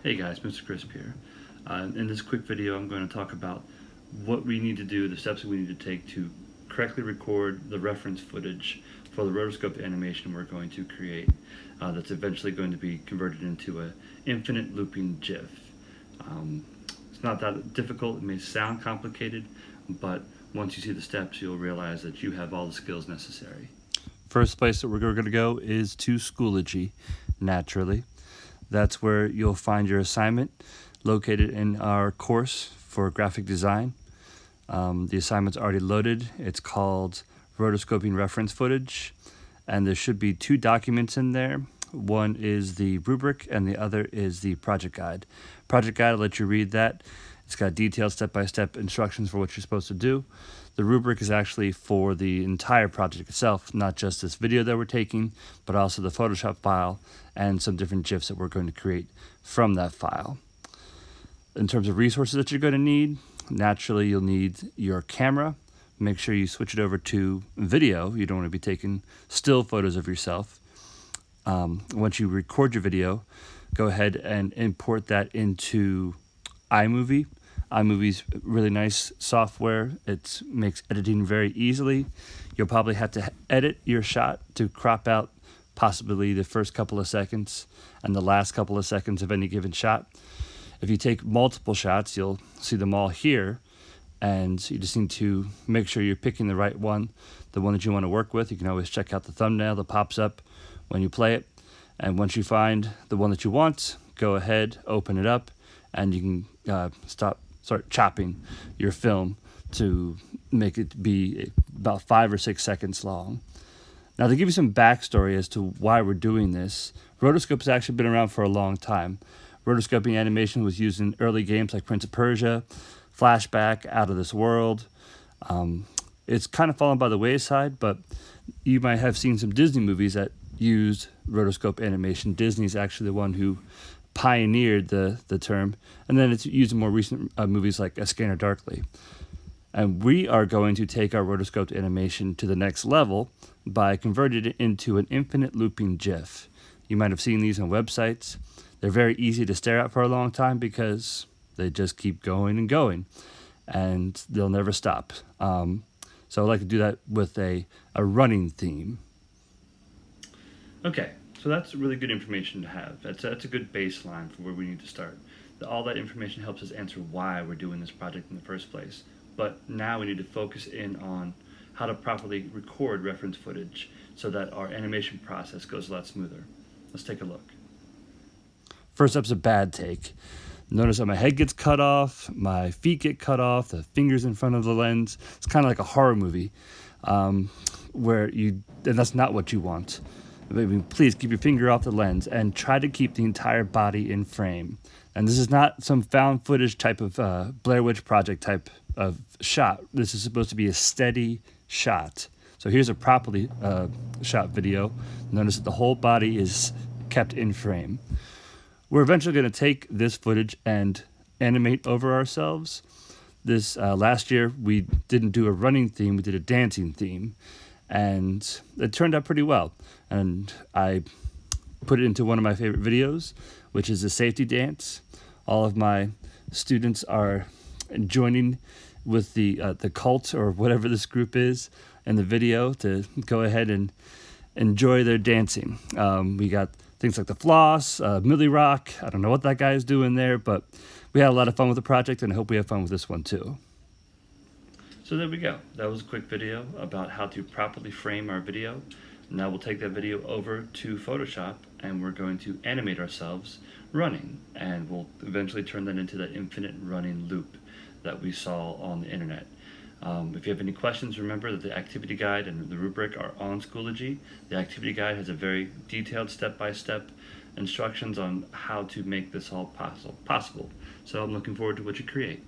Hey guys, Mr. Crisp here. In this quick video, I'm going to talk about what we need to do, the steps that we need to take to correctly record the reference footage for the rotoscope animation we're going to create that's eventually going to be converted into an infinite looping GIF. It's not that difficult. It may sound complicated, but once you see the steps, you'll realize that you have all the skills necessary. First place that we're going to go is to Schoology, naturally. That's where you'll find your assignment located in our course for graphic design. The assignment's already loaded. It's called Rotoscoping Reference Footage, and there should be two documents in there. One is the rubric and the other is the project guide. Project guide will let you read that. It's got detailed step-by-step instructions for what you're supposed to do. The rubric is actually for the entire project itself, not just this video that we're taking, but also the Photoshop file and some different GIFs that we're going to create from that file. In terms of resources that you're going to need, naturally you'll need your camera. Make sure you switch it over to video. You don't want to be taking still photos of yourself. Once you record your video, go ahead and import that into iMovie. iMovie's really nice software. It makes editing very easily. You'll probably have to edit your shot to crop out possibly the first couple of seconds and the last couple of seconds of any given shot. If you take multiple shots, you'll see them all here, and you just need to make sure you're picking the right one, the one that you want to work with. You can always check out the thumbnail that pops up when you play it, and once you find the one that you want, go ahead, open it up, and you can start chopping your film to make it be about 5 or 6 seconds long. Now, to give you some backstory as to why we're doing this, rotoscope has actually been around for a long time. Rotoscoping animation was used in early games like Prince of Persia, Flashback, Out of This World. It's kind of fallen by the wayside, but you might have seen some Disney movies that used rotoscope animation. Disney's actually the one who pioneered the term, and then it's used in more recent movies like A Scanner Darkly. And we are going to take our rotoscoped animation to the next level by converting it into an infinite looping GIF. You might have seen these on websites. They're very easy to stare at for a long time because they just keep going and going, and they'll never stop. So I like to do that with a running theme. Okay, so that's really good information to have. That's a good baseline for where we need to start. All that information helps us answer why we're doing this project in the first place. But now we need to focus in on how to properly record reference footage so that our animation process goes a lot smoother. Let's take a look. First up's a bad take. Notice that my head gets cut off, my feet get cut off, the fingers in front of the lens. It's kind of like a horror movie and that's not what you want. I mean, please keep your finger off the lens and try to keep the entire body in frame. And this is not some found footage type of Blair Witch Project type of shot. This is supposed to be a steady shot. So here's a properly shot video. Notice that the whole body is kept in frame. We're eventually going to take this footage and animate over ourselves. This last year we didn't do a running theme, we did a dancing theme. And it turned out pretty well. And I put it into one of my favorite videos, which is a safety dance. All of my students are joining with the cult or whatever this group is in the video to go ahead and enjoy their dancing. We got things like the floss, Millie Rock. I don't know what that guy is doing there, but we had a lot of fun with the project, and I hope we have fun with this one too. So there we go. That was a quick video about how to properly frame our video. Now we'll take that video over to Photoshop and we're going to animate ourselves running, and we'll eventually turn that into that infinite running loop that we saw on the internet. If you have any questions, remember that the activity guide and the rubric are on Schoology. The activity guide has a very detailed step-by-step instructions on how to make this all possible. So I'm looking forward to what you create.